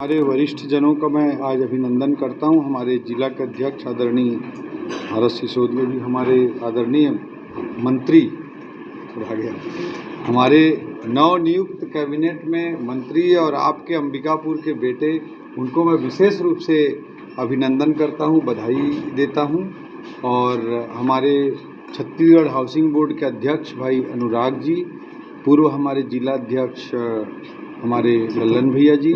हमारे वरिष्ठ जनों का मैं आज अभिनंदन करता हूं। हमारे जिला के अध्यक्ष आदरणीय भारत सिसोदिया जी, हमारे आदरणीय मंत्री हमारे नवनियुक्त कैबिनेट में मंत्री और आपके अंबिकापुर के बेटे, उनको मैं विशेष रूप से अभिनंदन करता हूं, बधाई देता हूं। और हमारे छत्तीसगढ़ हाउसिंग बोर्ड के अध्यक्ष भाई अनुराग जी, पूर्व हमारे जिला अध्यक्ष हमारे लल्लन भैया जी,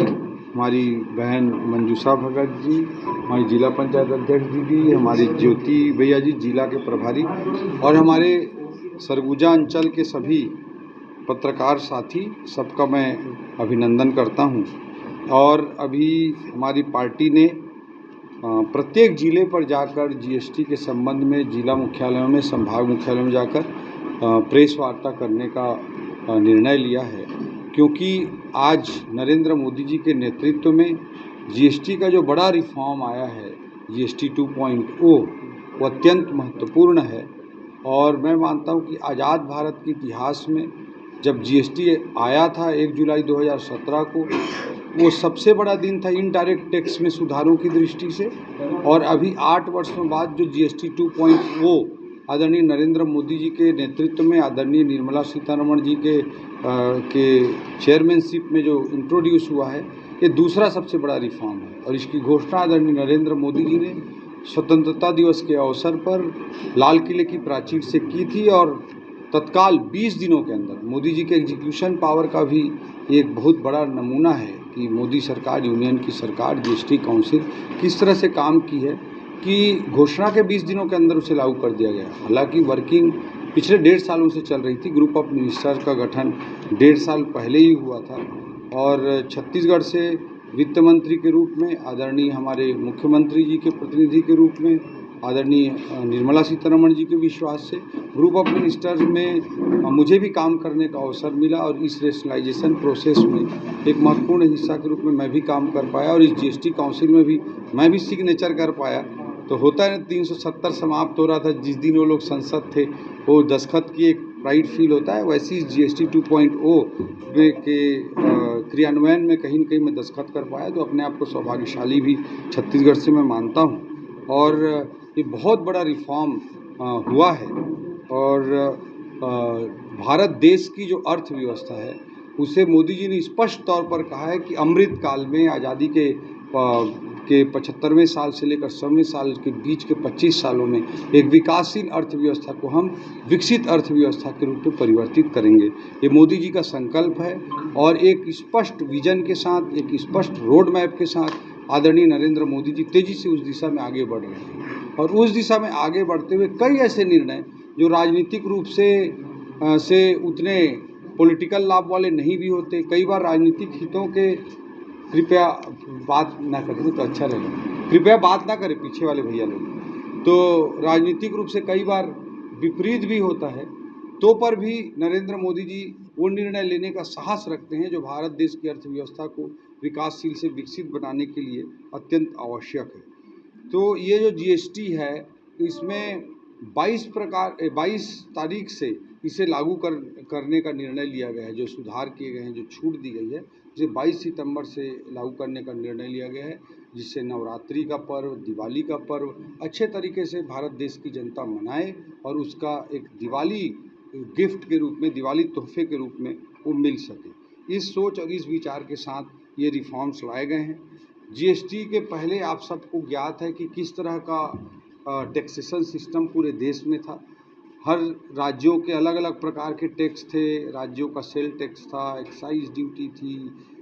हमारी बहन मंजूषा भगत जी, हमारी जिला पंचायत अध्यक्ष दीदी, हमारी ज्योति भैया जी जिला के प्रभारी, और हमारे सरगुजा अंचल के सभी पत्रकार साथी, सबका मैं अभिनंदन करता हूं। और अभी हमारी पार्टी ने प्रत्येक जिले पर जाकर जीएसटी के संबंध में जिला मुख्यालयों में, संभाग मुख्यालयों में जाकर प्रेस वार्ता करने का निर्णय लिया है, क्योंकि आज नरेंद्र मोदी जी के नेतृत्व में जीएसटी का जो बड़ा रिफॉर्म आया है, जीएसटी 2.0, वो अत्यंत महत्वपूर्ण है। और मैं मानता हूं कि आज़ाद भारत के इतिहास में जब जीएसटी आया था 1 जुलाई 2017 को, वो सबसे बड़ा दिन था इनडायरेक्ट टैक्स में सुधारों की दृष्टि से। और अभी 8 वर्षों बाद जो जीएसटी 2.0 आदरणीय नरेंद्र मोदी जी के नेतृत्व में, आदरणीय निर्मला सीतारमण जी के चेयरमैनशिप में जो इंट्रोड्यूस हुआ है, ये दूसरा सबसे बड़ा रिफॉर्म है। और इसकी घोषणा आदरणीय नरेंद्र मोदी जी ने स्वतंत्रता दिवस के अवसर पर लाल किले की प्राचीर से की थी। और तत्काल 20 दिनों के अंदर मोदी जी के एग्जीक्यूशन पावर का भी एक बहुत बड़ा नमूना है कि मोदी सरकार, यूनियन की सरकार, जीएसटी काउंसिल किस तरह से काम की है कि घोषणा के 20 दिनों के अंदर उसे लागू कर दिया गया। हालांकि वर्किंग पिछले 1.5 सालों से चल रही थी। ग्रुप ऑफ मिनिस्टर का गठन 1.5 साल पहले ही हुआ था। और छत्तीसगढ़ से वित्त मंत्री के रूप में आदरणीय हमारे मुख्यमंत्री जी के प्रतिनिधि के रूप में आदरणीय निर्मला सीतारमण जी के विश्वास से ग्रुप ऑफ मिनिस्टर्स में मुझे भी काम करने का अवसर मिला। और इस रेशनलाइजेशन प्रोसेस में एक महत्वपूर्ण हिस्सा के रूप में मैं भी काम कर पाया, और इस जीएसटी काउंसिल में भी मैं भी सिग्नेचर कर पाया। तो होता है 370 समाप्त हो रहा था, जिस दिन वो लोग संसद थे, वो दस्तखत की एक प्राइड फील होता है, वैसे ही जीएसटी 2.0 के क्रियान्वयन में कहीं न कहीं मैं दस्तखत कर पाया, तो अपने आप को सौभाग्यशाली भी छत्तीसगढ़ से मैं मानता हूँ। और ये बहुत बड़ा रिफॉर्म हुआ है। और भारत देश की जो अर्थव्यवस्था है, उसे मोदी जी ने स्पष्ट तौर पर कहा है कि अमृत काल में, आज़ादी के 75वें साल से लेकर 100वें साल के बीच के 25 सालों में एक विकासशील अर्थव्यवस्था को हम विकसित अर्थव्यवस्था के रूप में परिवर्तित करेंगे। ये मोदी जी का संकल्प है। और एक स्पष्ट विजन के साथ, एक स्पष्ट रोड मैप के साथ आदरणीय नरेंद्र मोदी जी तेज़ी से उस दिशा में आगे बढ़ रहे हैं। और उस दिशा में आगे बढ़ते हुए कई ऐसे निर्णय जो राजनीतिक रूप से उतने पॉलिटिकल लाभ वाले नहीं भी होते, कई बार राजनीतिक हितों के, कृपया बात ना करें तो अच्छा रहेगा, कृपया बात ना करें पीछे वाले भैया लोग, तो राजनीतिक रूप से कई बार विपरीत भी होता है, तो पर भी नरेंद्र मोदी जी वो निर्णय लेने का साहस रखते हैं जो भारत देश की अर्थव्यवस्था को विकासशील से विकसित बनाने के लिए अत्यंत आवश्यक है। तो ये जो जीएसटी है, इसमें 22 तारीख से इसे लागू करने का निर्णय लिया गया है। जो सुधार किए गए हैं, जो छूट दी गई है, इसे 22 सितंबर से लागू करने का निर्णय लिया गया है, जिससे नवरात्रि का पर्व, दिवाली का पर्व अच्छे तरीके से भारत देश की जनता मनाए और उसका एक दिवाली गिफ्ट के रूप में, दिवाली तोहफे के रूप में वो मिल सके। इस सोच और इस विचार के साथ ये रिफॉर्म्स लाए गए हैं। जीएसटी के पहले आप सबको ज्ञात है कि किस तरह का टैक्सेशन सिस्टम पूरे देश में था। हर राज्यों के अलग अलग प्रकार के टैक्स थे। राज्यों का सेल टैक्स था, एक्साइज ड्यूटी थी,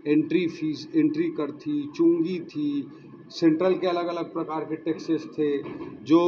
एंट्री फीस, एंट्री कर थी, चुंगी थी, सेंट्रल के अलग अलग प्रकार के टैक्सेस थे। जो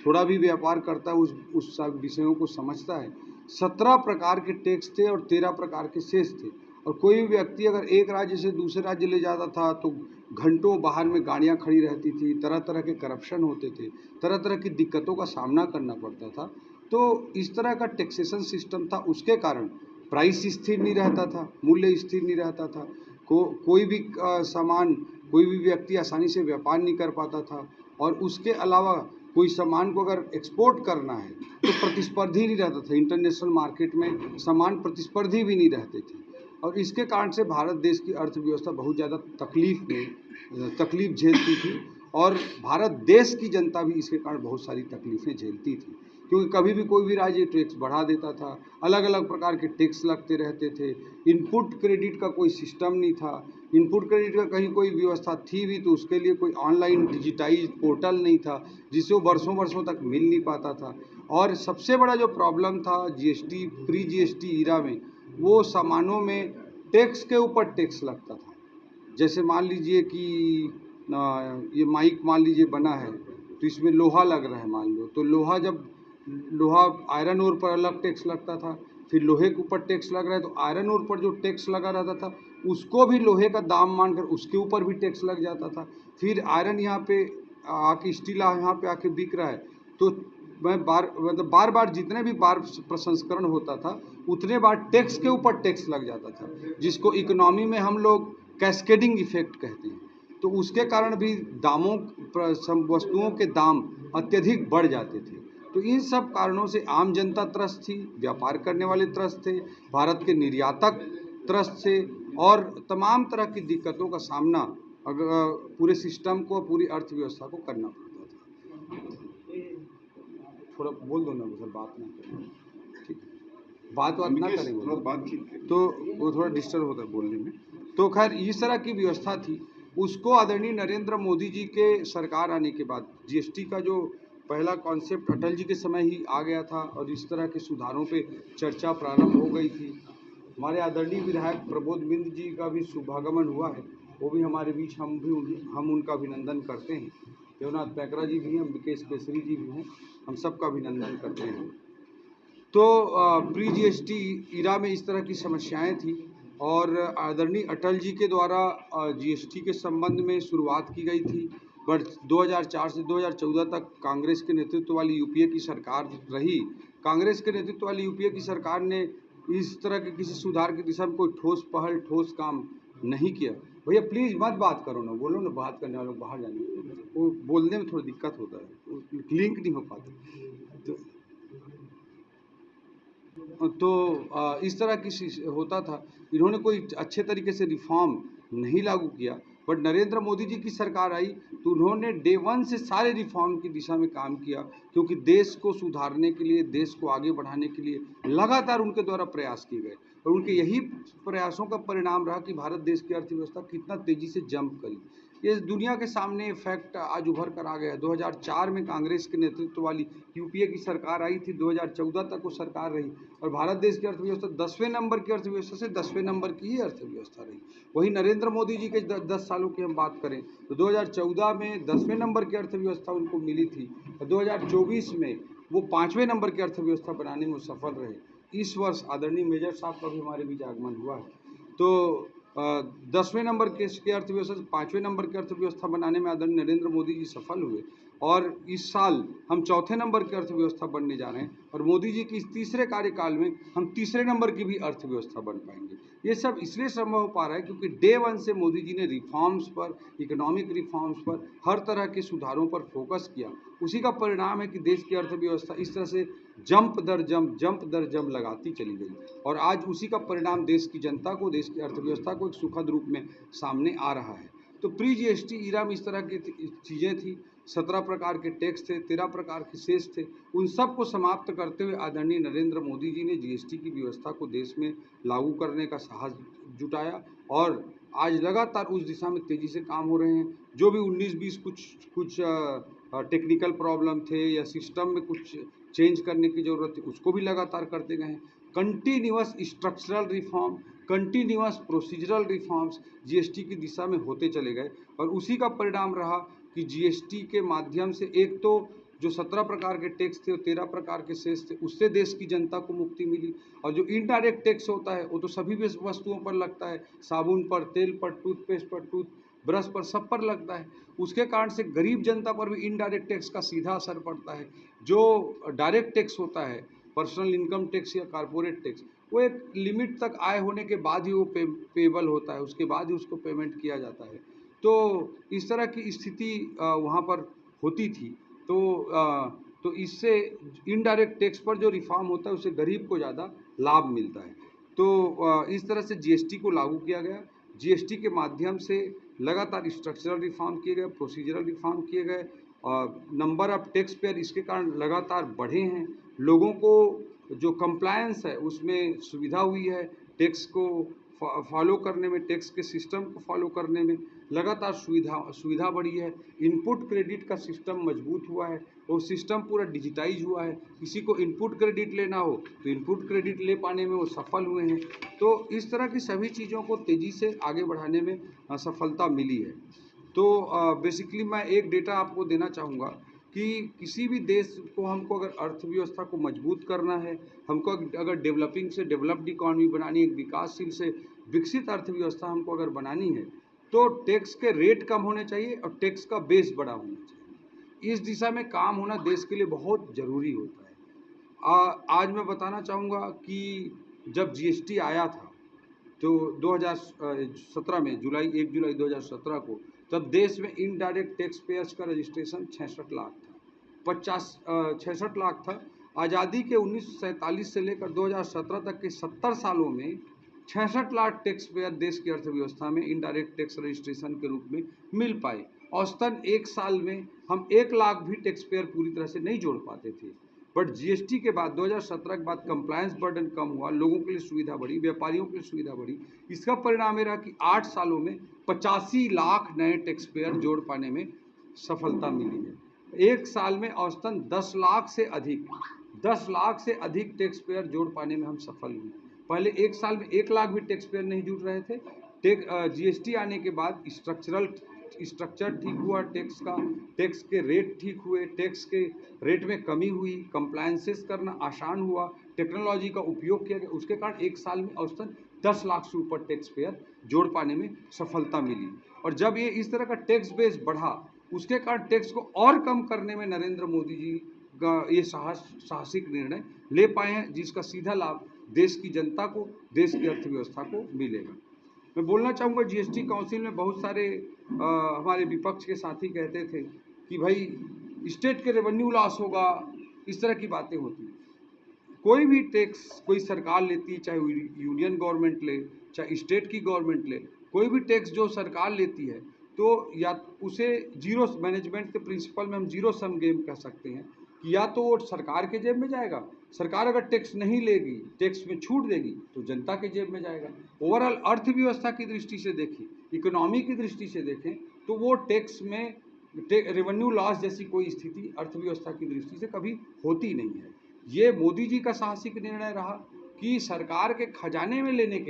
थोड़ा भी व्यापार करता है उस सब विषयों को समझता है। 17 प्रकार के टैक्स थे और 13 प्रकार के सेस थे। और कोई भी व्यक्ति अगर एक राज्य से दूसरे राज्य ले जाता था तो घंटों बाहर में गाड़ियां खड़ी रहती थी, तरह तरह के करप्शन होते थे, तरह तरह की दिक्कतों का सामना करना पड़ता था। तो इस तरह का टैक्सेशन सिस्टम था, उसके कारण प्राइस स्थिर नहीं रहता था, मूल्य स्थिर नहीं रहता था। कोई भी सामान, कोई भी व्यक्ति आसानी से व्यापार नहीं कर पाता था। और उसके अलावा कोई सामान को अगर एक्सपोर्ट करना है तो प्रतिस्पर्धी नहीं रहता था। इंटरनेशनल मार्केट में सामान प्रतिस्पर्धी भी नहीं रहते थे। और इसके कारण से भारत देश की अर्थव्यवस्था बहुत ज़्यादा तकलीफ झेलती थी और भारत देश की जनता भी इसके कारण बहुत सारी तकलीफ़ें झेलती थी, क्योंकि कभी भी कोई भी राज्य टैक्स बढ़ा देता था, अलग अलग प्रकार के टैक्स लगते रहते थे। इनपुट क्रेडिट का कोई सिस्टम नहीं था, इनपुट क्रेडिट का कहीं कोई व्यवस्था थी भी तो उसके लिए कोई ऑनलाइन डिजिटाइज पोर्टल नहीं था जिससे वो वर्षों वर्षों तक मिल नहीं पाता था। और सबसे बड़ा जो प्रॉब्लम था जीएसटी प्री जीएसटी ईरा में, वो सामानों में टैक्स के ऊपर टैक्स लगता था। जैसे मान लीजिए कि ये माइक मान लीजिए बना है तो इसमें लोहा लग रहा है मान लो, तो लोहा आयरन ओर पर अलग टैक्स लगता था, फिर लोहे के ऊपर टैक्स लग रहा है तो आयरन ओर पर जो टैक्स लगा रहता था उसको भी लोहे का दाम मानकर उसके ऊपर भी टैक्स लग जाता था। फिर आयरन यहाँ पे आके स्टील यहाँ पे आके बिक रहा है तो बार बार जितने भी बार प्रसंस्करण होता था उतने बार टैक्स के ऊपर टैक्स लग जाता था, जिसको इकोनॉमी में हम लोग कैस्केडिंग इफेक्ट कहते हैं। तो उसके कारण भी वस्तुओं के दाम अत्यधिक बढ़ जाते थे। तो इन सब कारणों से आम जनता त्रस्त थी, व्यापार करने वाले त्रस्त थे, भारत के निर्यातक त्रस्त थे और तमाम तरह की दिक्कतों का सामना पूरे सिस्टम को, पूरी अर्थव्यवस्था को करना पड़ता था। थोड़ा बोल दो ना सर, बात ना करें, ठीक है, बात ना करें तो वो थोड़ा डिस्टर्ब होता है बोलने में। तो खैर इस तरह की व्यवस्था थी। उसको आदरणीय नरेंद्र मोदी जी के सरकार आने के बाद जीएसटी का जो पहला कॉन्सेप्ट अटल जी के समय ही आ गया था और इस तरह के सुधारों पे चर्चा प्रारंभ हो गई थी। हमारे आदरणीय विधायक प्रबोध बिंद जी का भी शुभागमन हुआ है, वो भी हमारे बीच, हम उनका अभिनंदन करते हैं। देवनाथ पैकरा जी भी हैं, विकेश केसरी जी भी हैं, हम सबका अभिनंदन करते हैं। तो प्री जीएसटी ईरा में इस तरह की समस्याएं थी और आदरणीय अटल जी के द्वारा जीएसटी के संबंध में शुरुआत की गई थी, बट 2004 से 2014 तक कांग्रेस के नेतृत्व वाली यूपीए की सरकार रही। कांग्रेस के नेतृत्व वाली यूपीए की सरकार ने इस तरह के किसी सुधार की दिशा में कोई ठोस पहल, ठोस काम नहीं किया। भैया प्लीज़ मत बात करो ना, बोलो ना, बात करने वालों बाहर जाने, वो बोलने में थोड़ा दिक्कत होता है, लिंक नहीं हो पाता। तो इस तरह की होता था, इन्होंने कोई अच्छे तरीके से रिफॉर्म नहीं लागू किया। बट नरेंद्र मोदी जी की सरकार आई तो उन्होंने डे वन से सारे रिफॉर्म की दिशा में काम किया, क्योंकि देश को सुधारने के लिए, देश को आगे बढ़ाने के लिए लगातार उनके द्वारा प्रयास किए गए और उनके यही प्रयासों का परिणाम रहा कि भारत देश की अर्थव्यवस्था कितना तेजी से जंप करी। ये दुनिया के सामने फैक्ट आज उभर कर आ गया। 2004 में कांग्रेस के नेतृत्व वाली यूपीए की सरकार आई थी, 2014 तक वो सरकार रही और भारत देश की अर्थव्यवस्था 10वें नंबर की अर्थव्यवस्था से 10वें नंबर की ही अर्थव्यवस्था रही। वही नरेंद्र मोदी जी के 10 सालों की हम बात करें तो 2014 में 10वें नंबर की अर्थव्यवस्था उनको मिली थी और 2024 में वो 5वें नंबर की अर्थव्यवस्था बनाने में सफल रहे। इस वर्ष आदरणीय मेजर साहब का भी हमारे बीच आगमन हुआ है, तो 10वें नंबर के अर्थव्यवस्था से 5वें नंबर की अर्थव्यवस्था बनाने में आदरणीय नरेंद्र मोदी जी सफल हुए और इस साल हम 4थे नंबर की अर्थव्यवस्था बनने जा रहे हैं और मोदी जी की इस तीसरे कार्यकाल में हम 3रे नंबर की भी अर्थव्यवस्था बन पाएंगे। ये सब इसलिए संभव हो पा रहा है क्योंकि डे वन से मोदी जी ने रिफॉर्म्स पर, इकोनॉमिक रिफॉर्म्स पर, हर तरह के सुधारों पर फोकस किया। उसी का परिणाम है कि देश की अर्थव्यवस्था इस तरह से जंप दर जंप लगाती चली गई और आज उसी का परिणाम देश की जनता को, देश की अर्थव्यवस्था को एक सुखद रूप में सामने आ रहा है। तो प्री जीएसटी ईरा में इस तरह की चीज़ें थी, 17 प्रकार के टैक्स थे, 13 प्रकार के सेस थे। उन सब को समाप्त करते हुए आदरणीय नरेंद्र मोदी जी ने जीएसटी की व्यवस्था को देश में लागू करने का साहस जुटाया और आज लगातार उस दिशा में तेज़ी से काम हो रहे हैं। जो भी 19-20 कुछ टेक्निकल प्रॉब्लम थे या सिस्टम में कुछ चेंज करने की ज़रूरत थी, उसको भी लगातार करते गए हैं। Continuous structural reform, continuous procedural reforms GST की दिशा में होते चले गए और उसी का परिणाम रहा कि जीएसटी के माध्यम से एक तो जो 17 प्रकार के टैक्स थे और 13 प्रकार के सेस थे, उससे देश की जनता को मुक्ति मिली और जो इनडायरेक्ट टैक्स होता है वो तो सभी वस्तुओं पर लगता है, साबुन पर, तेल पर, टूथपेस्ट पर, ब्रश पर, सब पर लगता है। उसके कारण से गरीब जनता पर भी इनडायरेक्ट टैक्स का सीधा असर पड़ता है। जो डायरेक्ट टैक्स होता है, पर्सनल इनकम टैक्स या कॉर्पोरेट टैक्स, वो एक लिमिट तक आय होने के बाद ही वो पेबल होता है, उसके बाद ही उसको पेमेंट किया जाता है। तो इस तरह की स्थिति वहाँ पर होती थी। तो इससे इनडायरेक्ट टैक्स पर जो रिफॉर्म होता है उससे गरीब को ज़्यादा लाभ मिलता है। तो इस तरह से जीएसटी को लागू किया गया। जीएसटी के माध्यम से लगातार स्ट्रक्चरल रिफॉर्म किए गए, प्रोसीजरल रिफॉर्म किए गए, नंबर ऑफ टैक्स पेयर इसके कारण लगातार बढ़े हैं। लोगों को जो कंप्लायंस है उसमें सुविधा हुई है, टैक्स को फॉलो करने में, टैक्स के सिस्टम को फॉलो करने में लगातार सुविधा बढ़ी है। इनपुट क्रेडिट का सिस्टम मजबूत हुआ है, वो सिस्टम पूरा डिजिटाइज हुआ है। किसी को इनपुट क्रेडिट लेना हो तो इनपुट क्रेडिट ले पाने में वो सफल हुए हैं। तो इस तरह की सभी चीज़ों को तेज़ी से आगे बढ़ाने में सफलता मिली है। तो बेसिकली मैं एक डेटा आपको देना चाहूँगा कि किसी भी देश को हमको अगर अर्थव्यवस्था को मजबूत करना है, हमको अगर डेवलपिंग से डेवलप्ड इकॉनमी बनानी है, एक विकासशील से विकसित अर्थव्यवस्था हमको अगर बनानी है, तो टैक्स के रेट कम होने चाहिए और टैक्स का बेस बड़ा होना चाहिए। इस दिशा में काम होना देश के लिए बहुत ज़रूरी होता है। आज मैं बताना चाहूँगा कि जब जीएसटी आया था तो 2017 में 1 जुलाई 2017 को, तब देश में इनडायरेक्ट टैक्स पेयर्स का रजिस्ट्रेशन 66 लाख था। 66 लाख था। आज़ादी के 1947 से लेकर 2017 तक के 70 सालों में 66 लाख टैक्स पेयर देश की अर्थव्यवस्था में इनडायरेक्ट टैक्स रजिस्ट्रेशन के रूप में मिल पाए। औसतन एक साल में हम 1 लाख भी टैक्स पेयर पूरी तरह से नहीं जोड़ पाते थे। बट जीएसटी के बाद 2017 के बाद कंप्लायंस बर्डन कम हुआ, लोगों के लिए सुविधा बढ़ी, व्यापारियों के लिए सुविधा बढ़ी। इसका परिणाम ये रहा कि 8 सालों में 85 लाख नए टैक्स पेयर जोड़ पाने में सफलता मिली है। एक साल में औसतन 10 लाख से अधिक टैक्स पेयर जोड़ पाने में हम सफल हुए। पहले एक साल में 1 लाख भी टैक्स पेयर नहीं जुड़ रहे थे। जीएसटी आने के बाद स्ट्रक्चर ठीक हुआ टैक्स का, टैक्स के रेट ठीक हुए, टैक्स के रेट में कमी हुई, कंप्लायंसेस करना आसान हुआ, टेक्नोलॉजी का उपयोग किया गया। उसके कारण एक साल में औसतन 10 लाख से ऊपर टैक्स पेयर जोड़ पाने में सफलता मिली। और जब ये इस तरह का टैक्स बेस बढ़ा, उसके कारण टैक्स को और कम करने में नरेंद्र मोदी जी का ये साहसिक निर्णय ले पाए हैं, जिसका सीधा लाभ देश की जनता को, देश की अर्थव्यवस्था को मिलेगा। मैं बोलना चाहूँगा, जीएसटी काउंसिल में बहुत सारे हमारे विपक्ष के साथी कहते थे कि भाई स्टेट के रेवेन्यू लॉस होगा, इस तरह की बातें होती हैं। कोई भी टैक्स कोई सरकार लेती है, चाहे यूनियन गवर्नमेंट ले, चाहे स्टेट की गवर्नमेंट ले, कोई भी टैक्स जो सरकार लेती है तो या उसे जीरो मैनेजमेंट के प्रिंसिपल में हम जीरो सम गेम कह सकते हैं कि या तो वो सरकार के जेब में जाएगा, सरकार अगर टैक्स नहीं लेगी, टैक्स में छूट देगी तो जनता के जेब में जाएगा। ओवरऑल अर्थव्यवस्था की दृष्टि से देखें, इकोनॉमी की दृष्टि से देखें तो वो टैक्स में रेवेन्यू लॉस जैसी कोई स्थिति अर्थव्यवस्था की दृष्टि से कभी होती नहीं है। ये मोदी जी का साहसिक निर्णय रहा कि सरकार के खजाने में लेने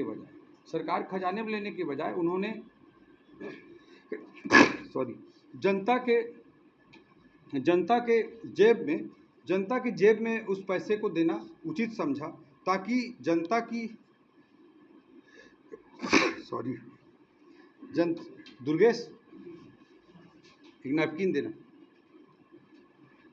के बजाय उन्होंने जनता के जेब में उस पैसे को देना उचित समझा, ताकि जनता की दुर्गेश एक नैपकिन देना,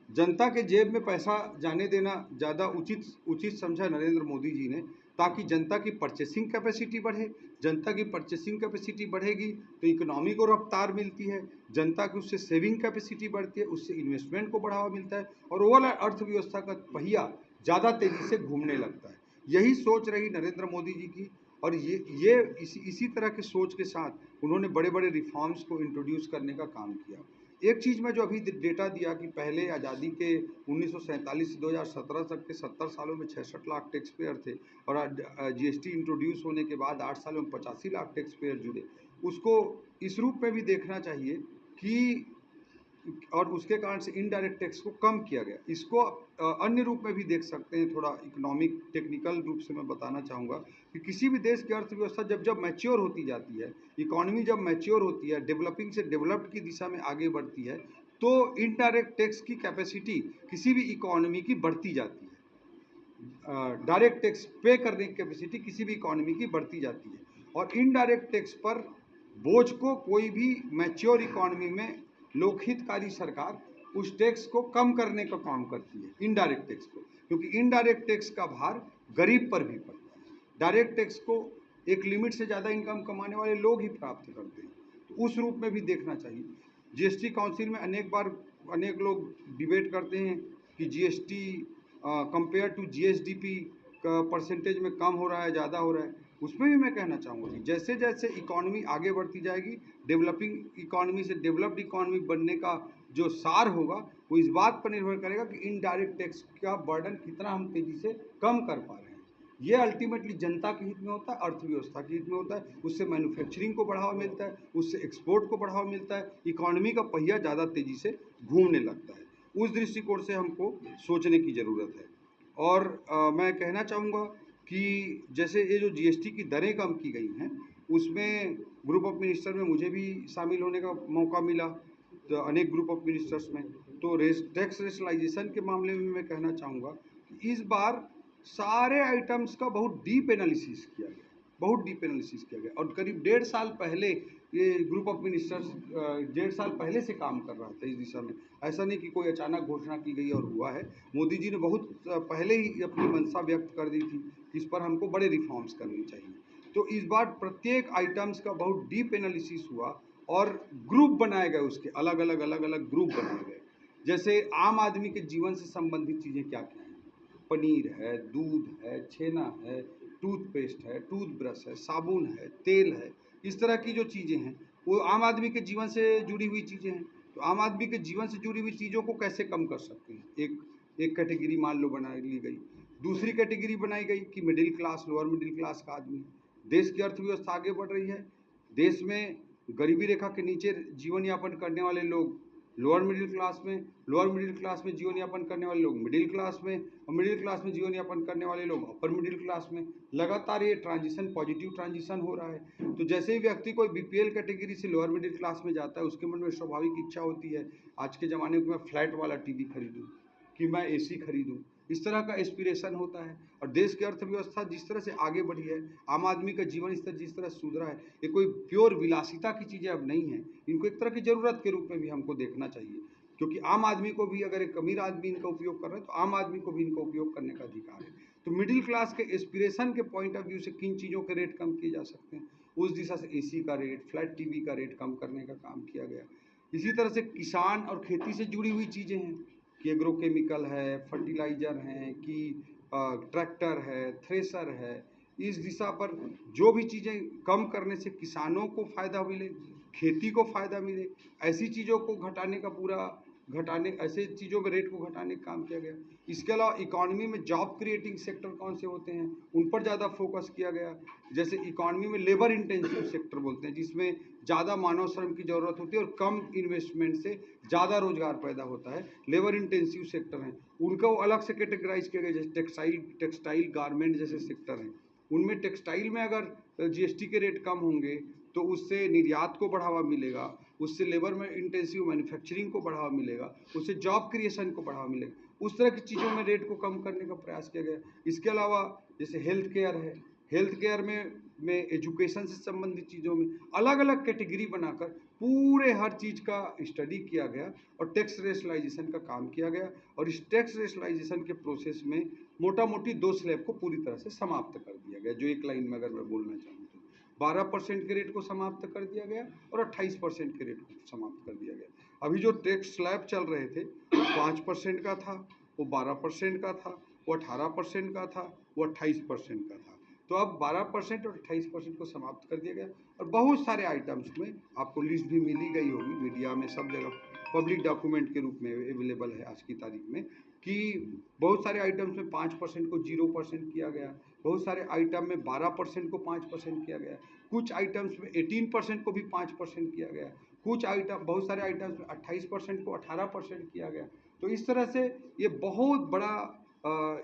जनता के जेब में पैसा जाने देना ज़्यादा उचित समझा नरेंद्र मोदी जी ने, ताकि जनता की परचेसिंग कैपेसिटी बढ़े। जनता की परचेसिंग कैपेसिटी बढ़ेगी तो इकोनॉमी को रफ्तार मिलती है, जनता की उससे सेविंग कैपेसिटी बढ़ती है, उससे इन्वेस्टमेंट को बढ़ावा मिलता है और ओवरऑल अर्थव्यवस्था का पहिया ज़्यादा तेज़ी से घूमने लगता है। यही सोच रही नरेंद्र मोदी जी की, और इसी तरह के सोच के साथ उन्होंने बड़े बड़े रिफॉर्म्स को इंट्रोड्यूस करने का काम किया। एक चीज़ में जो अभी डेटा दिया कि पहले आज़ादी के 1947 से 2017 तक के 70 सालों में 66 लाख टैक्स पेयर थे, और जीएसटी इंट्रोड्यूस होने के बाद 8 सालों में 85 लाख टैक्स पेयर जुड़े। उसको इस रूप में भी देखना चाहिए कि, और उसके कारण से इनडायरेक्ट टैक्स को कम किया गया। इसको अन्य रूप में भी देख सकते हैं, थोड़ा इकोनॉमिक टेक्निकल रूप से मैं बताना चाहूँगा कि किसी भी देश की अर्थव्यवस्था जब मैच्योर होती जाती है, इकोनॉमी जब मैच्योर होती है, डेवलपिंग से डेवलप्ड की दिशा में आगे बढ़ती है, तो इनडायरेक्ट टैक्स की कैपेसिटी किसी भी इकोनॉमी की बढ़ती जाती है। डायरेक्ट टैक्स पे करने की कैपेसिटी किसी भी इकोनॉमी की बढ़ती जाती है, और इनडायरेक्ट टैक्स पर बोझ को कोई भी मैच्योर इकोनॉमी में लोकहितकारी सरकार उस टैक्स को कम करने का काम करती है, इनडायरेक्ट टैक्स को, क्योंकि इनडायरेक्ट टैक्स का भार गरीब पर भी पड़ता है। डायरेक्ट टैक्स को एक लिमिट से ज़्यादा इनकम कमाने वाले लोग ही प्राप्त करते हैं, तो उस रूप में भी देखना चाहिए। जीएसटी काउंसिल में अनेक लोग डिबेट करते हैं कि GST compare to GSDP percentage में कम हो रहा है, ज़्यादा हो रहा है, उसमें भी मैं कहना चाहूँगा कि जैसे जैसे इकॉनमी आगे बढ़ती जाएगी, डेवलपिंग इकॉनमी से डेवलप्ड इकॉनमी बनने का जो सार होगा वो इस बात पर निर्भर करेगा कि इनडायरेक्ट टैक्स का बर्डन कितना हम तेज़ी से कम कर पा रहे हैं। ये अल्टीमेटली जनता के हित में होता है, अर्थव्यवस्था के हित में होता है, उससे मैन्युफैक्चरिंग को बढ़ावा मिलता है, उससे एक्सपोर्ट को बढ़ावा मिलता है, इकॉनमी का पहिया ज़्यादा तेज़ी से घूमने लगता है। उस दृष्टिकोण से हमको सोचने की ज़रूरत है। और मैं कहना चाहूँगा कि जैसे ये जो जीएसटी की दरें कम की गई हैं, उसमें ग्रुप ऑफ मिनिस्टर में मुझे भी शामिल होने का मौका मिला, तो अनेक ग्रुप ऑफ मिनिस्टर्स में। तो टैक्स रेशनलाइजेशन के मामले में मैं कहना चाहूँगा कि इस बार सारे आइटम्स का बहुत डीप एनालिसिस किया गया, बहुत डीप एनालिसिस किया गया। और करीब 1.5 साल पहले ये ग्रुप ऑफ मिनिस्टर्स 1.5 साल पहले से काम कर रहा था इस दिशा में। ऐसा नहीं कि कोई अचानक घोषणा की गई और हुआ है। मोदी जी ने बहुत पहले ही अपनी मंशा व्यक्त कर दी थी कि इस पर हमको बड़े रिफॉर्म्स करनी चाहिए। तो इस बार प्रत्येक आइटम्स का बहुत डीप एनालिसिस हुआ और ग्रुप बनाए गए, उसके अलग अलग ग्रुप बनाए गए। जैसे आम आदमी के जीवन से संबंधित चीज़ें क्या क्या हैं, पनीर है, दूध है, छेना है, टूथपेस्ट है, टूथब्रश है, साबुन है, तेल है, इस तरह की जो चीज़ें हैं वो आम आदमी के जीवन से जुड़ी हुई चीज़ें हैं। तो आम आदमी के जीवन से जुड़ी हुई चीज़ों को कैसे कम कर सकते हैं, एक कैटेगरी मान लो बना ली गई। दूसरी कैटेगरी बनाई गई कि middle class, lower middle class का आदमी। देश की अर्थव्यवस्था आगे बढ़ रही है, देश में गरीबी रेखा के नीचे जीवन यापन करने वाले लोग लोअर मिडिल क्लास में जीवन यापन करने वाले लोग मिडिल क्लास में, और मिडिल क्लास में जीवन यापन करने वाले लोग अपर मिडिल क्लास में। लगातार ये ट्रांजिशन, पॉजिटिव ट्रांजिशन हो रहा है। तो जैसे ही व्यक्ति कोई बीपीएल कैटेगरी से लोअर मिडिल क्लास में जाता है, उसके मन में स्वाभाविक इच्छा होती है आज के ज़माने में मैं फ्लैट वाला टीवी खरीदूँ, कि मैं एसी खरीदूँ, इस तरह का एस्पिरेशन होता है। और देश की अर्थव्यवस्था जिस तरह से आगे बढ़ी है, आम आदमी का जीवन स्तर जिस तरह से सुधरा है, ये कोई प्योर विलासिता की चीज़ें अब नहीं हैं। इनको एक तरह की ज़रूरत के रूप में भी हमको देखना चाहिए, क्योंकि आम आदमी को भी, अगर एक अमीर आदमी इनका उपयोग कर रहा है तो आम आदमी को भी इनका उपयोग करने का अधिकार है। तो मिडिल क्लास के एस्पिरेशन के पॉइंट ऑफ व्यू से किन चीज़ों के रेट कम किए जा सकते हैं, उस दिशा से एसी का रेट, फ्लैट टीवी का रेट कम करने का काम किया गया। इसी तरह से किसान और खेती से जुड़ी हुई चीज़ें हैं कि एग्रोकेमिकल है, फर्टिलाइज़र हैं, कि ट्रैक्टर है, थ्रेसर है, इस दिशा पर जो भी चीज़ें कम करने से किसानों को फ़ायदा मिले, खेती को फ़ायदा मिले, ऐसी चीज़ों को ऐसे चीज़ों में रेट को घटाने का काम किया गया। इसके अलावा इकॉनमी में जॉब क्रिएटिंग सेक्टर कौन से होते हैं, उन पर ज़्यादा फोकस किया गया। जैसे इकॉनमी में लेबर इंटेंसिव सेक्टर बोलते हैं, जिसमें ज़्यादा मानव श्रम की ज़रूरत होती है और कम इन्वेस्टमेंट से ज़्यादा रोजगार पैदा होता है, लेबर इंटेंसिव सेक्टर हैं, उनको अलग से कैटेगराइज किया गया। जैसे टेक्सटाइल गारमेंट जैसे सेक्टर हैं, उनमें टेक्सटाइल में अगर जीएसटी के रेट कम होंगे तो उससे निर्यात को बढ़ावा मिलेगा, उससे लेबर में इंटेंसिव मैन्युफैक्चरिंग को बढ़ावा मिलेगा, उससे जॉब क्रिएशन को बढ़ावा मिलेगा। उस तरह की चीज़ों में रेट को कम करने का प्रयास किया गया। इसके अलावा जैसे हेल्थ केयर है, हेल्थ केयर में एजुकेशन से संबंधित चीज़ों में अलग अलग कैटेगरी बनाकर पूरे हर चीज़ का स्टडी किया गया और टैक्स रेशनलाइजेशन का काम किया गया। और इस टैक्स रेशनलाइजेशन के प्रोसेस में मोटा मोटी 2 स्लैब को पूरी तरह से समाप्त कर दिया गया। जो एक लाइन में अगर मैं बोलना चाहूँ तो 12% के रेट को समाप्त कर दिया गया और 28% के रेट को समाप्त कर दिया गया। अभी जो टैक्स स्लैब चल रहे थे, 5% का था, वो 12% का था, वो 18% का था, वो 28% का था। तो अब 12% और 28% को समाप्त कर दिया गया। और बहुत सारे आइटम्स में आपको लिस्ट भी मिली गई होगी, मीडिया में सब जगह पब्लिक डॉक्यूमेंट के रूप में अवेलेबल है आज की तारीख में, कि बहुत सारे आइटम्स में 5% को 0% किया गया, बहुत सारे आइटम में 12% को 5% किया गया, कुछ आइटम्स में 18% को भी 5% किया गया, बहुत सारे आइटम्स में 28% को 18% किया गया। तो इस तरह से ये बहुत बड़ा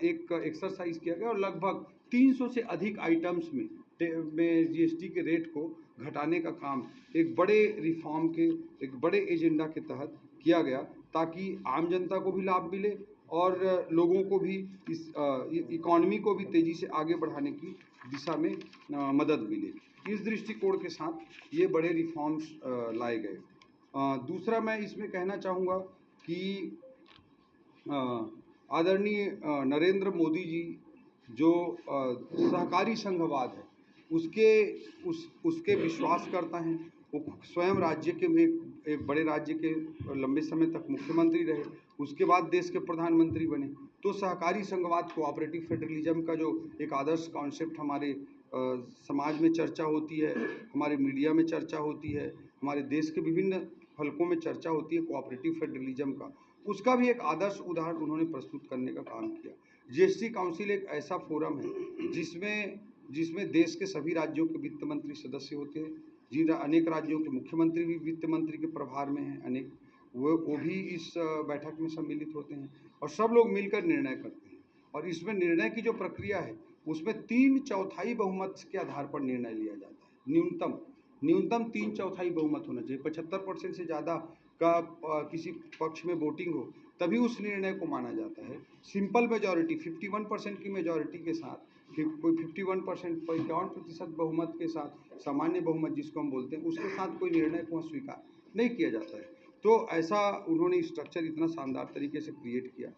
एक एक्सरसाइज किया गया और लगभग 300 से अधिक आइटम्स में जीएसटी के रेट को घटाने का काम एक बड़े रिफॉर्म के, एक बड़े एजेंडा के तहत किया गया, ताकि आम जनता को भी लाभ मिले और लोगों को भी, इस इकॉनमी को भी तेज़ी से आगे बढ़ाने की दिशा में मदद मिले। इस दृष्टिकोण के साथ ये बड़े रिफॉर्म्स लाए गए। दूसरा मैं इसमें कहना चाहूँगा कि आदरणीय नरेंद्र मोदी जी जो सहकारी संघवाद है उसके विश्वास करता हैं। वो स्वयं राज्य के में एक बड़े राज्य के लंबे समय तक मुख्यमंत्री रहे, उसके बाद देश के प्रधानमंत्री बने। तो सहकारी संघवाद, कोऑपरेटिव फेडरलिज्म का जो एक आदर्श कॉन्सेप्ट हमारे समाज में चर्चा होती है, हमारे मीडिया में चर्चा होती है, हमारे देश के विभिन्न हलकों में चर्चा होती है कोऑपरेटिव फेडरलिज्म का, उसका भी एक आदर्श उदाहरण उन्होंने प्रस्तुत करने का काम किया। जीएसटी काउंसिल एक ऐसा फोरम है जिसमें देश के सभी राज्यों के वित्त मंत्री सदस्य होते हैं, जिन अनेक राज्यों के मुख्यमंत्री भी वित्त मंत्री के प्रभार में हैं, अनेक वो भी इस बैठक में सम्मिलित होते हैं और सब लोग मिलकर निर्णय करते हैं। और इसमें निर्णय की जो प्रक्रिया है उसमें 3/4 बहुमत के आधार पर निर्णय लिया जाता है। न्यूनतम 3/4 बहुमत होना चाहिए। 75% से ज़्यादा का किसी पक्ष में वोटिंग हो तभी उस निर्णय को माना जाता है। सिंपल मेजॉरिटी 51% की मेजॉरिटी के साथ, कोई 51%, 51% बहुमत के साथ, सामान्य बहुमत जिसको हम बोलते हैं, उसके साथ कोई निर्णय को स्वीकार नहीं किया जाता है। तो ऐसा उन्होंने स्ट्रक्चर इतना शानदार तरीके से क्रिएट किया।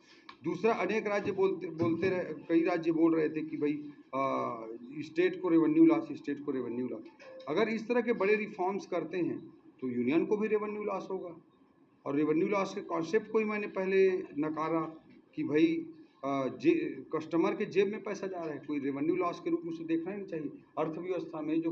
दूसरा, अनेक राज्य बोलते रहे, कई राज्य बोल रहे थे कि भाई स्टेट को रेवेन्यू लॉस। अगर इस तरह के बड़े रिफॉर्म्स करते हैं तो यूनियन को भी रेवेन्यू लॉस होगा। और रेवेन्यू लॉस के कॉन्सेप्ट को ही मैंने पहले नकारा कि भाई कस्टमर के जेब में पैसा जा रहा है, कोई रेवेन्यू लॉस के रूप में उसे देखना ही नहीं चाहिए। अर्थव्यवस्था में जो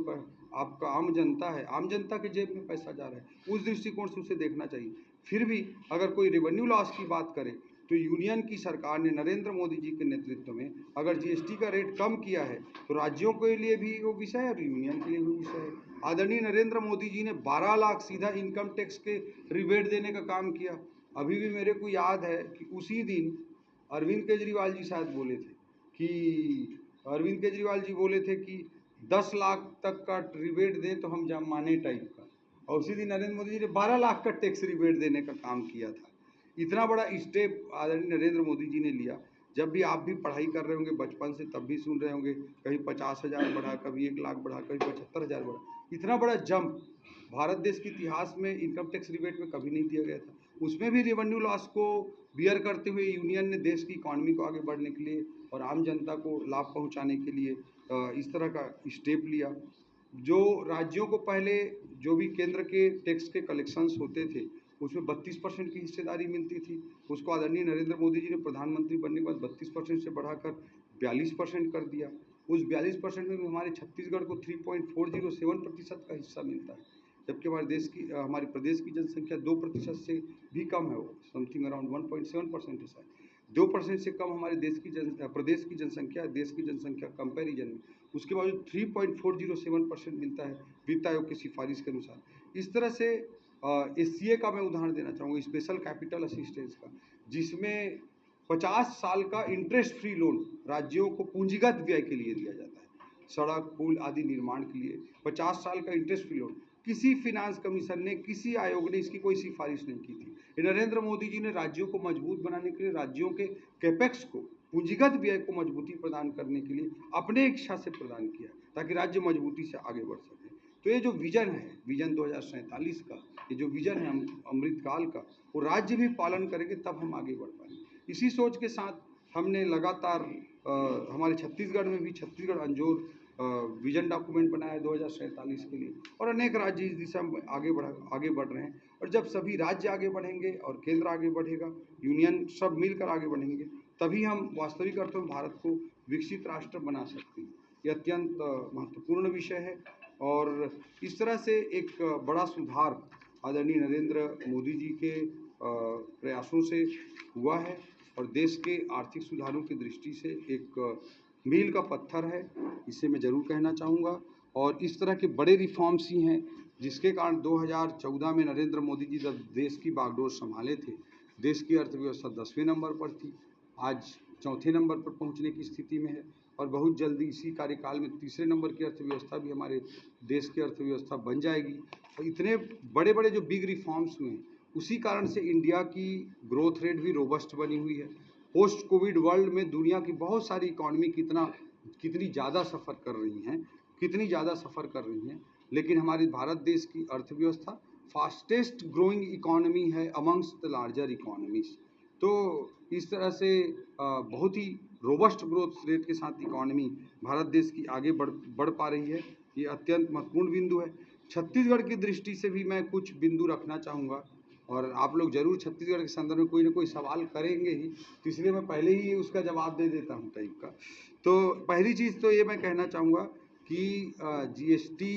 आपका आम जनता है, आम जनता के जेब में पैसा जा रहा है, उस दृष्टिकोण से उसे देखना चाहिए। फिर भी अगर कोई रेवेन्यू लॉस की बात करे तो यूनियन की सरकार ने नरेंद्र मोदी जी के नेतृत्व में अगर जीएसटी का रेट कम किया है तो राज्यों के लिए भी वो विषय है और यूनियन के लिए भी विषय है। आदरणीय नरेंद्र मोदी जी ने 12 लाख सीधा इनकम टैक्स के रिबेट देने का काम किया। अभी भी मेरे को याद है कि उसी दिन अरविंद केजरीवाल जी शायद बोले थे कि 10 लाख तक का रिबेट दें तो हम माने टाइप का, और उसी दिन नरेंद्र मोदी जी ने 12 लाख का टैक्स रिबेट देने का काम किया था। इतना बड़ा स्टेप आदरणीय नरेंद्र मोदी जी ने लिया। जब भी आप भी पढ़ाई कर रहे होंगे बचपन से, तब भी सुन रहे होंगे कहीं 50,000 बढ़ा, कभी 1 लाख बढ़ा, कभी 75,000 बढ़ा। इतना बड़ा जंप भारत देश के इतिहास में इनकम टैक्स रिबेट में कभी नहीं दिया गया था। उसमें भी रेवेन्यू लॉस को बियर करते हुए यूनियन ने देश की इकॉनमी को आगे बढ़ने के लिए और आम जनता को लाभ पहुंचाने के लिए इस तरह का स्टेप लिया। जो राज्यों को पहले जो भी केंद्र के टैक्स के कलेक्शंस होते थे उसमें 32% की हिस्सेदारी मिलती थी, उसको आदरणीय नरेंद्र मोदी जी ने प्रधानमंत्री बनने के बाद 32% से बढ़ाकर 42% कर दिया। उस 42% में हमारे छत्तीसगढ़ को 3.407% का हिस्सा मिलता है, जबकि हमारे प्रदेश की जनसंख्या 2% से भी कम है, वो समथिंग अराउंड 1.7% है शायद। 2% से कम हमारे प्रदेश की जनसंख्या, देश की जनसंख्या कंपैरिजन में, उसके बावजूद 3.407% मिलता है वित्त आयोग की सिफारिश के अनुसार। इस तरह से एससीए का मैं उदाहरण देना चाहूँगा, स्पेशल कैपिटल असिस्टेंस का, जिसमें 50 साल का इंटरेस्ट फ्री लोन राज्यों को पूंजीगत व्यय के लिए दिया जाता है। सड़क, पुल आदि निर्माण के लिए 50 साल का इंटरेस्ट फ्री लोन। किसी फिनांस कमीशन ने, किसी आयोग ने इसकी कोई सिफारिश नहीं की थी। नरेंद्र मोदी जी ने राज्यों को मजबूत बनाने के लिए, राज्यों के कैपेक्स को, पूंजीगत व्यय को मजबूती प्रदान करने के लिए अपने इच्छा से प्रदान किया, ताकि राज्य मजबूती से आगे बढ़ सके। तो ये जो विजन है, विजन 2047 का, ये जो विजन है अमृतकाल का, वो राज्य भी पालन करेंगे तब हम आगे बढ़ पाएंगे। इसी सोच के साथ हमने लगातार हमारे छत्तीसगढ़ में भी छत्तीसगढ़ अंजोर विजन डॉक्यूमेंट बनाया है 2047 के लिए, और अनेक राज्य इस दिशा में आगे बढ़ रहे हैं। और जब सभी राज्य आगे बढ़ेंगे और केंद्र आगे बढ़ेगा, यूनियन सब मिलकर आगे बढ़ेंगे, तभी हम वास्तविक अर्थों में भारत को विकसित राष्ट्र बना सकते हैं। ये अत्यंत महत्वपूर्ण विषय है और इस तरह से एक बड़ा सुधार आदरणीय नरेंद्र मोदी जी के प्रयासों से हुआ है और देश के आर्थिक सुधारों की दृष्टि से एक मील का पत्थर है, इसे मैं ज़रूर कहना चाहूँगा। और इस तरह के बड़े रिफॉर्म्स ही हैं जिसके कारण 2014 में नरेंद्र मोदी जी जब देश की बागडोर संभाले थे, देश की अर्थव्यवस्था 10वें नंबर पर थी, आज 4थे नंबर पर पहुंचने की स्थिति में है और बहुत जल्दी इसी कार्यकाल में 3रे नंबर की अर्थव्यवस्था भी हमारे देश की अर्थव्यवस्था बन जाएगी। और इतने बड़े बड़े जो बिग रिफॉर्म्स हुए हैं, उसी कारण से इंडिया की ग्रोथ रेट भी रोबस्ट बनी हुई है। पोस्ट कोविड वर्ल्ड में दुनिया की बहुत सारी इकॉनमी कितनी ज़्यादा सफ़र कर रही हैं, लेकिन हमारे भारत देश की अर्थव्यवस्था फास्टेस्ट ग्रोइंग इकॉनमी है अमंग्स्ट द लार्जर इकॉनमीज। तो इस तरह से बहुत ही रोबस्ट ग्रोथ रेट के साथ इकॉनमी भारत देश की आगे बढ़ पा रही है। ये अत्यंत महत्वपूर्ण बिंदु है। छत्तीसगढ़ की दृष्टि से भी मैं कुछ बिंदु रखना चाहूँगा और आप लोग जरूर छत्तीसगढ़ के संदर्भ में कोई ना कोई सवाल करेंगे ही, तो इसलिए मैं पहले ही उसका जवाब दे देता हूँ टाइप का। तो पहली चीज़ तो ये मैं कहना चाहूँगा कि जीएसटी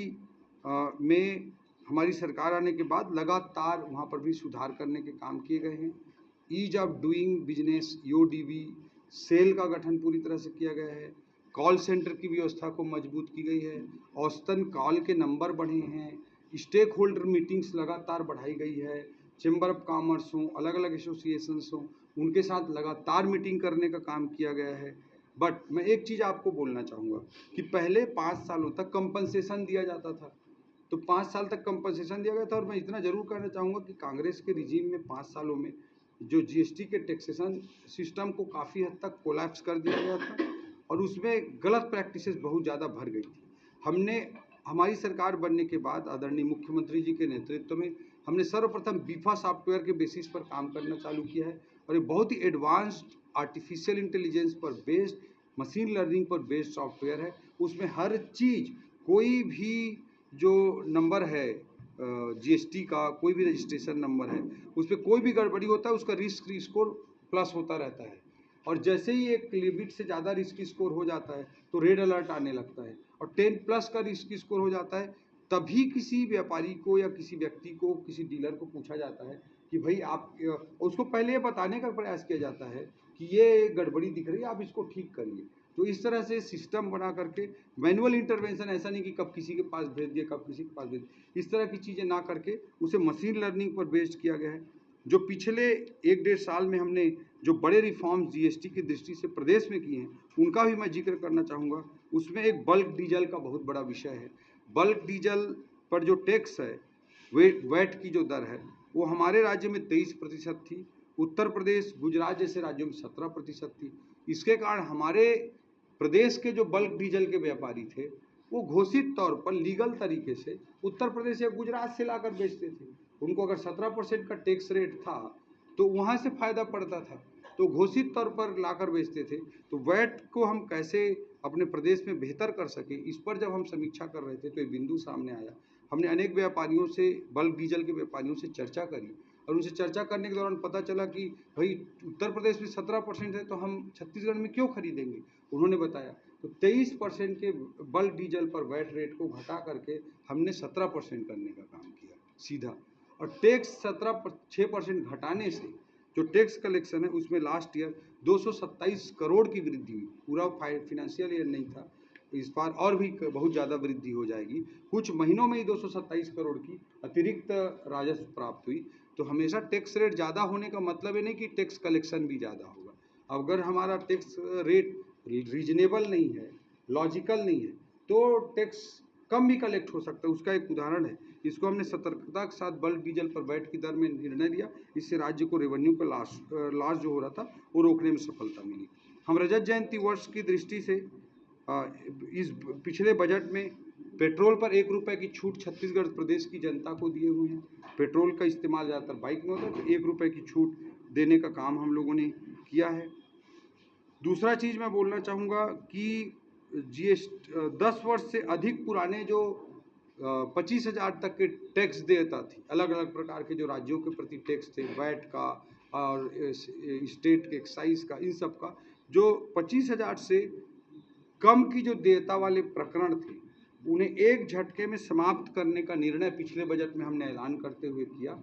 में हमारी सरकार आने के बाद लगातार वहाँ पर भी सुधार करने के काम किए गए हैं। Ease of doing business EODB cell का गठन पूरी तरह से किया गया है। कॉल सेंटर की व्यवस्था को मजबूत की गई है। औसतन कॉल के नंबर बढ़े हैं। स्टेक होल्डर मीटिंग्स लगातार बढ़ाई गई है। चैम्बर ऑफ कॉमर्स हों, अलग अलग एसोसिएशंस हों, उनके साथ लगातार मीटिंग करने का काम किया गया है। बट मैं एक चीज़ आपको बोलना चाहूँगा कि पहले 5 सालों तक कंपनसेशन दिया जाता था, तो 5 साल तक कंपनसेशन दिया गया था। और मैं इतना जरूर कहना चाहूँगा कि कांग्रेस के रिजीम में 5 सालों में जो जीएसटी के टैक्सेशन सिस्टम को काफ़ी हद तक कोलैप्स कर दिया गया था और उसमें गलत प्रैक्टिसेस बहुत ज़्यादा भर गई थी। हमारी सरकार बनने के बाद आदरणीय मुख्यमंत्री जी के नेतृत्व में हमने सर्वप्रथम बीफा सॉफ्टवेयर के बेसिस पर काम करना चालू किया है और ये बहुत ही एडवांस्ड आर्टिफिशियल इंटेलिजेंस पर बेस्ड, मशीन लर्निंग पर बेस्ड सॉफ्टवेयर है। उसमें हर चीज़, कोई भी जो नंबर है जीएसटी का, कोई भी रजिस्ट्रेशन नंबर है, उस पर कोई भी गड़बड़ी होता है उसका रिस्क स्कोर प्लस होता रहता है। और जैसे ही एक लिमिट से ज़्यादा रिस्क स्कोर हो जाता है तो रेड अलर्ट आने लगता है और 10 प्लस का रिस्क स्कोर हो जाता है, तभी किसी व्यापारी को या किसी व्यक्ति को, किसी डीलर को पूछा जाता है कि भाई आप, उसको पहले ये बताने का प्रयास किया जाता है कि ये गड़बड़ी दिख रही है, आप इसको ठीक करिए। तो इस तरह से सिस्टम बना करके मैनुअल इंटरवेंशन, ऐसा नहीं कि कब किसी के पास भेज दिया, कब किसी के पास भेज दिया, इस तरह की चीज़ें ना करके उसे मशीन लर्निंग पर बेस्ड किया गया है। जो पिछले 1-1.5 साल में हमने जो बड़े रिफॉर्म्स जीएसटी की दृष्टि से प्रदेश में किए हैं, उनका भी मैं जिक्र करना चाहूँगा। उसमें एक बल्क डीजल का बहुत बड़ा विषय है। बल्क डीजल पर जो टैक्स है, वैट की जो दर है, वो हमारे राज्य में 23% थी, उत्तर प्रदेश, गुजरात जैसे राज्यों में 17% थी। इसके कारण हमारे प्रदेश के जो बल्क डीजल के व्यापारी थे, वो घोषित तौर पर लीगल तरीके से उत्तर प्रदेश या गुजरात से लाकर बेचते थे। उनको अगर 17% का टैक्स रेट था तो वहाँ से फ़ायदा पड़ता था, तो घोषित तौर पर लाकर बेचते थे। तो वैट को हम कैसे अपने प्रदेश में बेहतर कर सकें, इस पर जब हम समीक्षा कर रहे थे तो ये बिंदु सामने आया। हमने अनेक व्यापारियों से, बल्क डीजल के व्यापारियों से चर्चा करी और उनसे चर्चा करने के दौरान पता चला कि भाई उत्तर प्रदेश में 17% है तो हम छत्तीसगढ़ में क्यों खरीदेंगे। उन्होंने बताया तो 23% के बल्क डीजल पर वैट रेट को घटा करके हमने 17% करने का काम किया सीधा। और टैक्स 6% घटाने से जो टैक्स कलेक्शन है उसमें लास्ट ईयर 227 करोड़ की वृद्धि हुई। पूरा फाइनेंशियल ईयर नहीं था, इस बार और भी बहुत ज़्यादा वृद्धि हो जाएगी। कुछ महीनों में ही 227 करोड़ की अतिरिक्त राजस्व प्राप्त हुई। तो हमेशा टैक्स रेट ज़्यादा होने का मतलब ये नहीं कि टैक्स कलेक्शन भी ज़्यादा होगा। अगर हमारा टैक्स रेट रीजनेबल नहीं है, लॉजिकल नहीं है, तो टैक्स कम भी कलेक्ट हो सकता है। उसका एक उदाहरण है, इसको हमने सतर्कता के साथ बल्क डीजल पर वैट की दर में निर्णय लिया। इससे राज्य को रेवेन्यू का लॉस जो हो रहा था वो रोकने में सफलता मिली। हम रजत जयंती वर्ष की दृष्टि से इस पिछले बजट में पेट्रोल पर 1 रुपये की छूट छत्तीसगढ़ प्रदेश की जनता को दिए हुए हैं। पेट्रोल का इस्तेमाल ज़्यादातर बाइक में होता है, तो 1 रुपये की छूट देने का काम हम लोगों ने किया है। दूसरा चीज़ मैं बोलना चाहूँगा कि जीएसटी 10 वर्ष से अधिक पुराने जो 25,000 तक के टैक्स देयता थी, अलग अलग प्रकार के जो राज्यों के प्रति टैक्स थे, वैट का और स्टेट के एक्साइज का, इन सब का, जो 25,000 से कम की जो देयता वाले प्रकरण थे, उन्हें एक झटके में समाप्त करने का निर्णय पिछले बजट में हमने ऐलान करते हुए किया।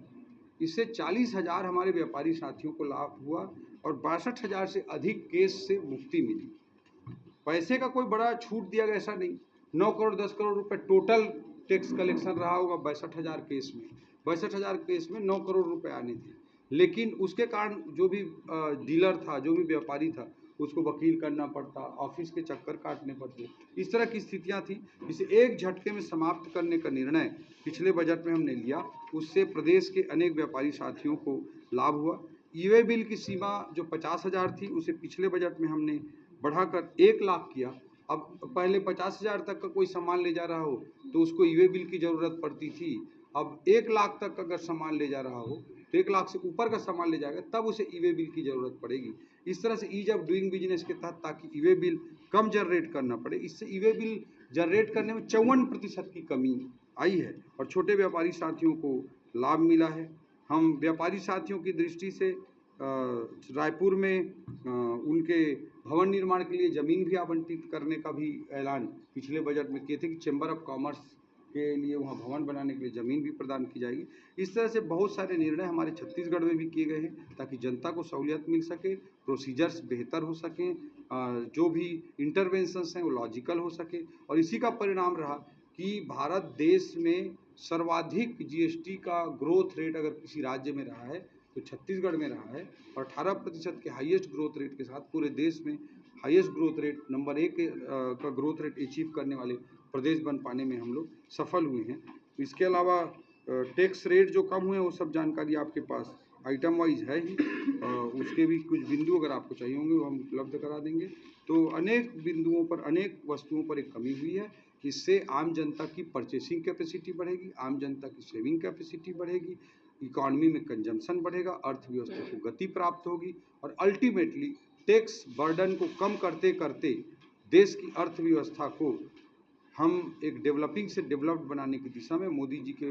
इससे 40,000 हमारे व्यापारी साथियों को लाभ हुआ और 62,000 से अधिक केस से मुक्ति मिली। पैसे का कोई बड़ा छूट दिया गया ऐसा नहीं। 9 करोड़ 10 करोड़ रुपए टोटल टैक्स कलेक्शन रहा होगा 62,000 केस में। 62,000 केस में 9 करोड़ रुपए आने थे, लेकिन उसके कारण जो भी डीलर था, जो भी व्यापारी था, उसको वकील करना पड़ता, ऑफिस के चक्कर काटने पड़ते, इस तरह की स्थितियां थी। इसे एक झटके में समाप्त करने का निर्णय पिछले बजट में हमने लिया। उससे प्रदेश के अनेक व्यापारी साथियों को लाभ हुआ। ई वे बिल की सीमा जो 50,000 थी, उसे पिछले बजट में हमने बढ़ाकर 1 लाख किया। अब पहले 50,000 तक का कोई सामान ले जा रहा हो तो उसको ई वे बिल की ज़रूरत पड़ती थी। अब 1 लाख तक अगर सामान ले जा रहा हो तो 1 लाख से ऊपर का सामान ले जाएगा तब उसे ई वे बिल की ज़रूरत पड़ेगी। इस तरह से ईज ऑफ डूइंग बिजनेस के तहत, ताकि ई वे बिल कम जनरेट करना पड़े, इससे ई वे बिल जनरेट करने में 54% की कमी आई है और छोटे व्यापारी साथियों को लाभ मिला है। हम व्यापारी साथियों की दृष्टि से रायपुर में उनके भवन निर्माण के लिए ज़मीन भी आवंटित करने का भी ऐलान पिछले बजट में किए थे कि चैम्बर ऑफ कॉमर्स के लिए वहाँ भवन बनाने के लिए ज़मीन भी प्रदान की जाएगी। इस तरह से बहुत सारे निर्णय हमारे छत्तीसगढ़ में भी किए गए हैं ताकि जनता को सहूलियत मिल सके, प्रोसीजर्स बेहतर हो सकें, जो भी इंटरवेंशंस हैं वो लॉजिकल हो सके। और इसी का परिणाम रहा कि भारत देश में सर्वाधिक जीएसटी का ग्रोथ रेट अगर किसी राज्य में रहा है तो छत्तीसगढ़ में रहा है और 18% के हाईएस्ट ग्रोथ रेट के साथ पूरे देश में हाईएस्ट ग्रोथ रेट नंबर 1 का ग्रोथ रेट अचीव करने वाले प्रदेश बन पाने में हम लोग सफल हुए हैं। इसके अलावा टैक्स रेट जो कम हुए हैं वो सब जानकारी आपके पास आइटम वाइज है ही, उसके भी कुछ बिंदु अगर आपको चाहिए होंगे वो हम उपलब्ध करा देंगे। तो अनेक बिंदुओं पर, अनेक वस्तुओं पर एक कमी हुई है। इससे आम जनता की परचेसिंग कैपेसिटी बढ़ेगी, आम जनता की सेविंग कैपेसिटी बढ़ेगी, इकॉनमी में कंजम्पशन बढ़ेगा, अर्थव्यवस्था को गति प्राप्त होगी और अल्टीमेटली टैक्स बर्डन को कम करते करते देश की अर्थव्यवस्था को हम एक डेवलपिंग से डेवलप्ड बनाने की दिशा में मोदी जी के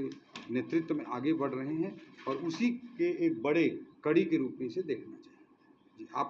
नेतृत्व में आगे बढ़ रहे हैं और उसी के एक बड़े कड़ी के रूप में इसे देखना चाहिए। जी, आप